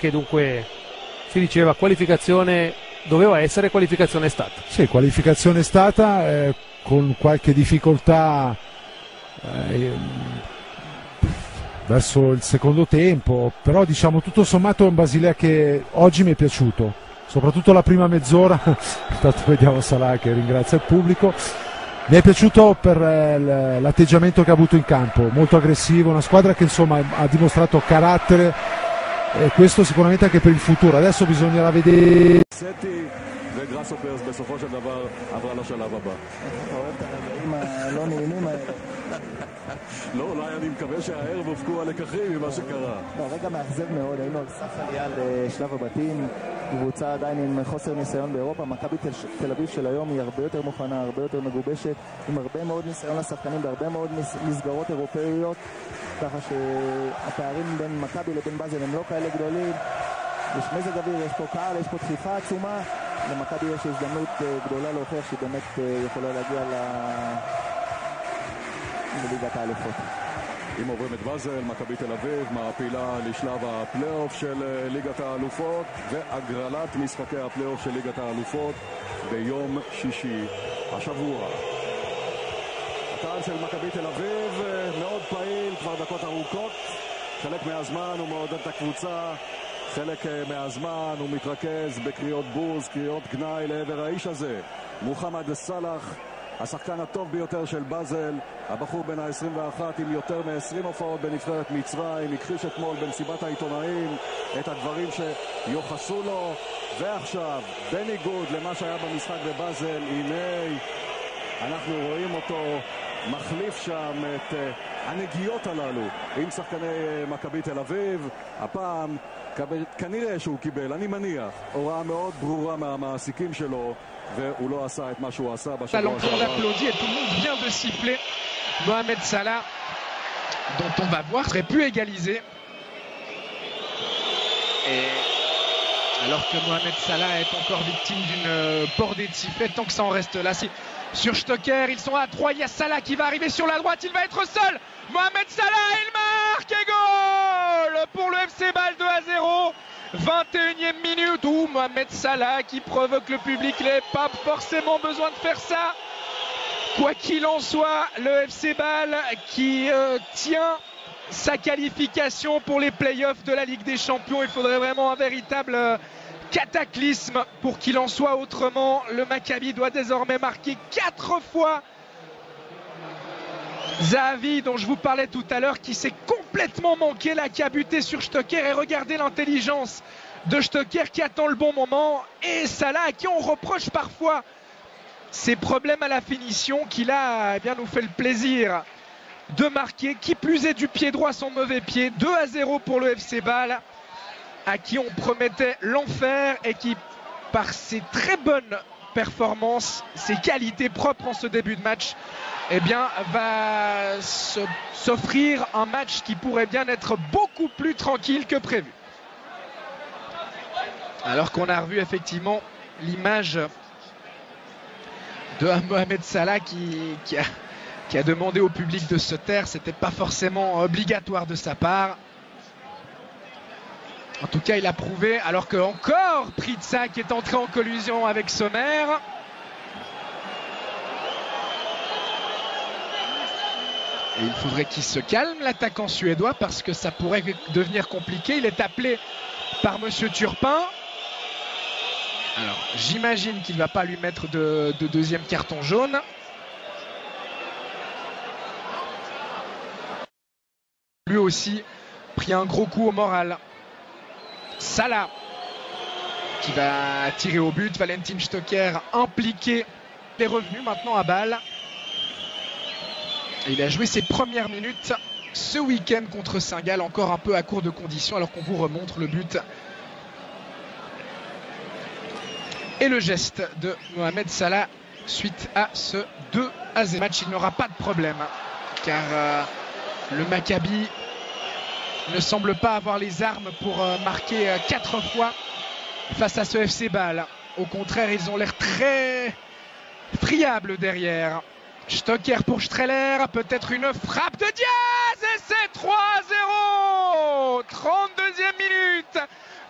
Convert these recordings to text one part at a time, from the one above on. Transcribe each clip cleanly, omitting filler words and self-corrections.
che dunque si diceva qualificazione doveva essere, qualificazione è stata. Sì, qualificazione è stata, con qualche difficoltà verso il secondo tempo, però diciamo tutto sommato è un Basilea che oggi mi è piaciuto, soprattutto la prima mezz'ora. Intanto vediamo Salah che ringrazia il pubblico. Mi è piaciuto per l'atteggiamento che ha avuto in campo, molto aggressivo, una squadra che insomma ha dimostrato carattere, e questo sicuramente anche per il futuro. Adesso bisognerà vedere. וגראסהופרס בסופו של דבר עברה לשלב הבא. אתה אוהב את הרגעים הלא נעימים האלה. לא, אולי אני מקווה שהערב הופקו הלקחים ממה שקרה. לא, רגע מאכזב מאוד, היינו על סף עלייה לשלב הבתים, קבוצה עדיין עם חוסר ניסיון באירופה. מכבי תל אביב של היום היא הרבה יותר מוכנה, הרבה יותר מגובשת, עם הרבה מאוד ניסיון לשחקנים בהרבה מאוד מסגרות אירופאיות, ככה שהפערים בין מכבי לבין באזל הם לא כאלה גדולים. יש מזג אוויר, יש פה קהל, יש פה דחיפה עצומה. למכבי יש הזדמנות גדולה להוכיח שהיא באמת יכולה להגיע לליגת האלופות. אם עוברים את באזל, מכבי תל אביב מעפילה לשלב הפלייאוף של ליגת האלופות והגרלת משחקי הפלייאוף של ליגת האלופות ביום שישי השבוע. הקהל של מכבי תל אביב מאוד פעיל כבר דקות ארוכות, חלק מהזמן הוא מעודד את הקבוצה, חלק מהזמן הוא מתרכז בקריאות בוז, קריאות גנאי לעבר האיש הזה, מוחמד סלאח, השחקן הטוב ביותר של באזל, הבחור בן ה-21 עם יותר מ-20 הופעות בנבחרת מצרים, הכחיש אתמול במסיבת העיתונאים את הדברים שיוחסו לו, ועכשיו בניגוד למה שהיה במשחק בבאזל, הנה אנחנו רואים אותו מחליף שם את הנגיעות הללו עם שחקני מכבי תל אביב. הפעם כנראה שהוא קיבל, אני מניח, הוראה מאוד ברורה מהמעסיקים שלו, והוא לא עשה את מה שהוא עשה בשבוע שעבר. Tout le monde vient de siffler Mohamed Salah, dont on va voir serait pu égaliser. Et alors que Mohamed Salah est encore victime d'une bordée de sifflets, tant que ça en reste là, sur Stocker, ils sont à 3, il y a Salah qui va arriver sur la droite, il va être seul. Mohamed Salah, il marque et goal pour le FC Bâle 2-0. 21e minute où Mohamed Salah qui provoque le public, il n'avait pas forcément besoin de faire ça. Quoi qu'il en soit, le FC Bâle qui tient sa qualification pour les playoffs de la Ligue des Champions. Il faudrait vraiment un véritable cataclysme pour qu'il en soit autrement. Le Maccabi doit désormais marquer 4 fois. Zahavi, dont je vous parlais tout à l'heure, qui s'est complètement manqué là, qui a buté sur Stocker, et regardez l'intelligence de Stocker qui attend le bon moment, et Salah à qui on reproche parfois ses problèmes à la finition, qui là bien nous fait le plaisir de marquer, qui plus est du pied droit son mauvais pied. 2-0 pour le FC Bâle, à qui on promettait l'enfer et qui, par ses très bonnes performances, ses qualités propres en ce début de match, eh bien, va s'offrir un match qui pourrait bien être beaucoup plus tranquille que prévu. Alors qu'on a revu effectivement l'image de Mohamed Salah qui a demandé au public de se taire. C'était pas forcément obligatoire de sa part. En tout cas, il a prouvé, alors que encore Pritsa qui est entré en collision avec Sommer. Et il faudrait qu'il se calme, l'attaquant suédois, parce que ça pourrait devenir compliqué. Il est appelé par Monsieur Turpin. Alors, j'imagine qu'il ne va pas lui mettre de deuxième carton jaune. Lui aussi pris un gros coup au moral. Salah qui va tirer au but. Valentin Stocker impliqué. Il est revenu maintenant à Bâle. Et il a joué ses premières minutes ce week-end contre Saint-Gall, encore un peu à court de conditions, alors qu'on vous remontre le but et le geste de Mohamed Salah suite à ce 2-0 match. Il n'aura pas de problème, car le Maccabi ne semble pas avoir les armes pour marquer 4 fois face à ce FC Bâle. Au contraire, ils ont l'air très friables derrière. Stocker pour Streller, peut-être une frappe de Diaz, et c'est 3-0. 32e minute,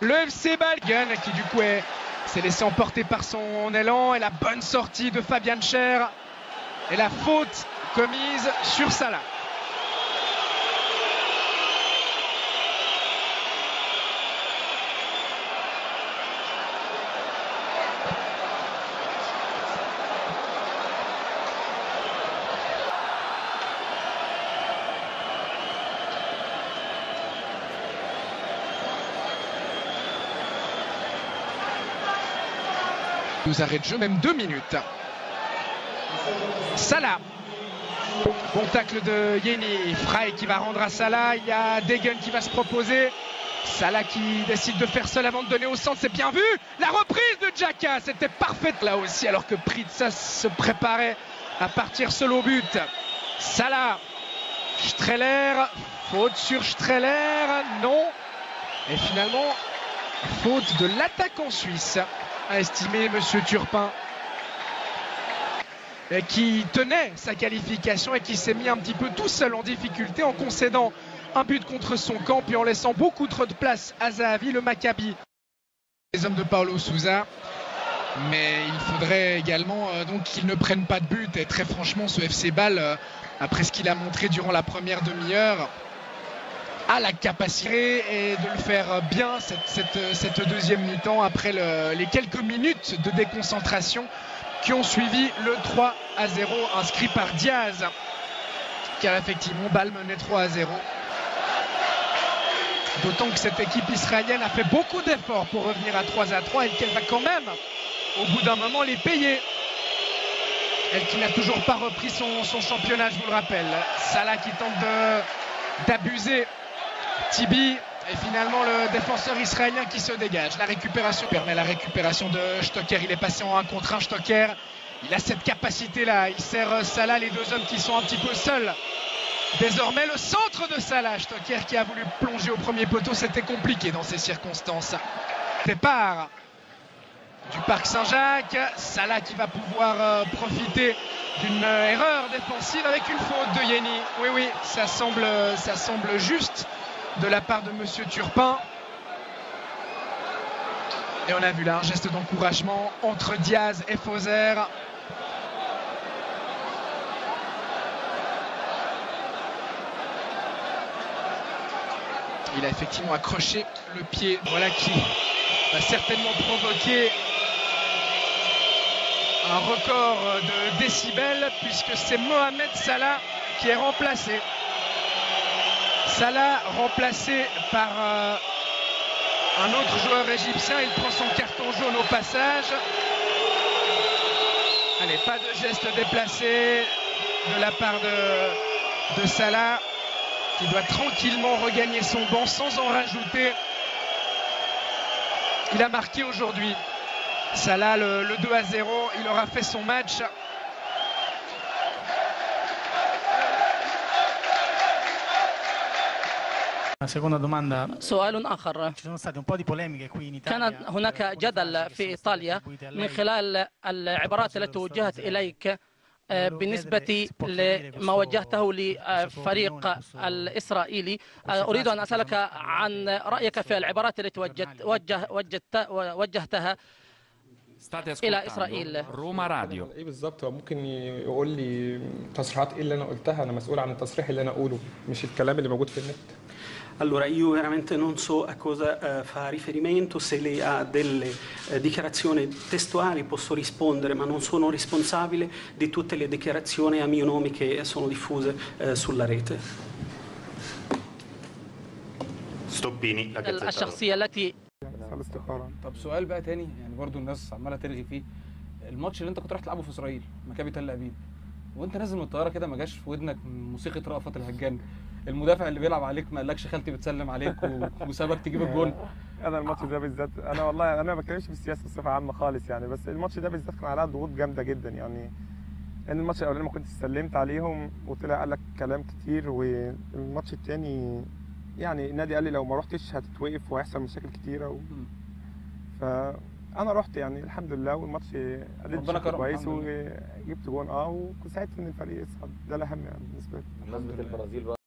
le FC Bâle. Gun qui du coup s'est laissé emporter par son élan et la bonne sortie de Fabian Schär et la faute commise sur Salah. Nous arrête de jeu, même 2 minutes. Salah. Bon tacle de Yeni. Frey qui va rendre à Salah. Il y a Degen qui va se proposer. Salah qui décide de faire seul avant de donner au centre. C'est bien vu. La reprise de Xhaka. C'était parfaite là aussi alors que Pritsas se préparait à partir seul au but. Salah. Streller. Faute sur Streller. Non. Et finalement, faute de l'attaquant suisse, a estimé Monsieur Turpin, qui tenait sa qualification et qui s'est mis un petit peu tout seul en difficulté en concédant un but contre son camp puis en laissant beaucoup trop de place à Zahavi, le Maccabi. Les hommes de Paulo Sousa, mais il faudrait également donc qu'ils ne prennent pas de but. Et très franchement, ce FC Bâle, après ce qu'il a montré durant la première demi-heure, a la capacité et de le faire bien cette deuxième mi-temps après les quelques minutes de déconcentration qui ont suivi le 3-0 inscrit par Diaz, car effectivement Bâle menait 3-0. D'autant que cette équipe israélienne a fait beaucoup d'efforts pour revenir à 3-3 et qu'elle va quand même au bout d'un moment les payer. Elle qui n'a toujours pas repris son championnat, je vous le rappelle. Salah qui tente d'abuser Tibi et finalement le défenseur israélien qui se dégage. La récupération permet la récupération de Stocker. Il est passé en 1 contre 1. Stocker, il a cette capacité là. Il sert Salah, les deux hommes qui sont un petit peu seuls. Désormais le centre de Salah. Stocker qui a voulu plonger au premier poteau. C'était compliqué dans ces circonstances. Départ du Parc Saint-Jacques. Salah qui va pouvoir profiter d'une erreur défensive avec une faute de Yeni. Oui, ça semble juste de la part de Monsieur Turpin. Et on a vu là un geste d'encouragement entre Diaz et Fauser. Il a effectivement accroché le pied. Voilà qui va certainement provoquer un record de décibels puisque c'est Mohamed Salah qui est remplacé. Salah remplacé par un autre joueur égyptien. Il prend son carton jaune au passage. Allez, pas de geste déplacé de la part de Salah qui doit tranquillement regagner son banc sans en rajouter. Il a marqué aujourd'hui. Salah le 2-0. Il aura fait son match. Seconda domanda. سؤال آخر. Ci sono state un po' di polemiche qui in كان Italia. هناك جدل في إيطاليا من خلال العبارات التي وجهت إليك بالنسبة لما وجهته لفريق الإسرائيلي. أريد أن أسألك عن رأيك في العبارات التي وجهتها إلى إسرائيل. روما راديو. ايه بالظبط؟ هو ممكن يقول لي تصريحات ايه اللي انا قلتها؟ انا مسؤول عن التصريح اللي انا اقوله مش الكلام اللي موجود في النت. Allora, io veramente non so a cosa fa riferimento, se lei ha delle dichiarazioni testuali posso rispondere, ma non sono responsabile di tutte le dichiarazioni a mio nome che sono diffuse sulla rete. Stoppini, la الشخصية التي طب سؤال بقى تاني، يعني برضو الناس عماله ترغي فيه. الماتش اللي انت كنت رايح تلعبه في اسرائيل، مكابي تل ابيب، وانت نازل من الطياره كده ما جاش في ودنك موسيقى رأفت الهجان؟ المدافع اللي بيلعب عليك ما قالكش خالتي بتسلم عليك وسابك تجيب الجون؟ انا الماتش ده بالذات، انا والله انا ما بتكلمش في السياسه بصفه عامه خالص يعني، بس الماتش ده بالذات كان عليها ضغوط جامده جدا يعني. ان الماتش الاولاني ما كنتش سلمت عليهم وطلع قال لك كلام كتير، والماتش الثاني يعني النادي قال لي لو ما رحتش هتتوقف وهيحصل مشاكل كتيره فانا رحت يعني الحمد لله، والماتش اديت بشكل كويس وجبت جون وساعدت ان الفريق يصعد. ده الاهم يعني بالنسبه لي.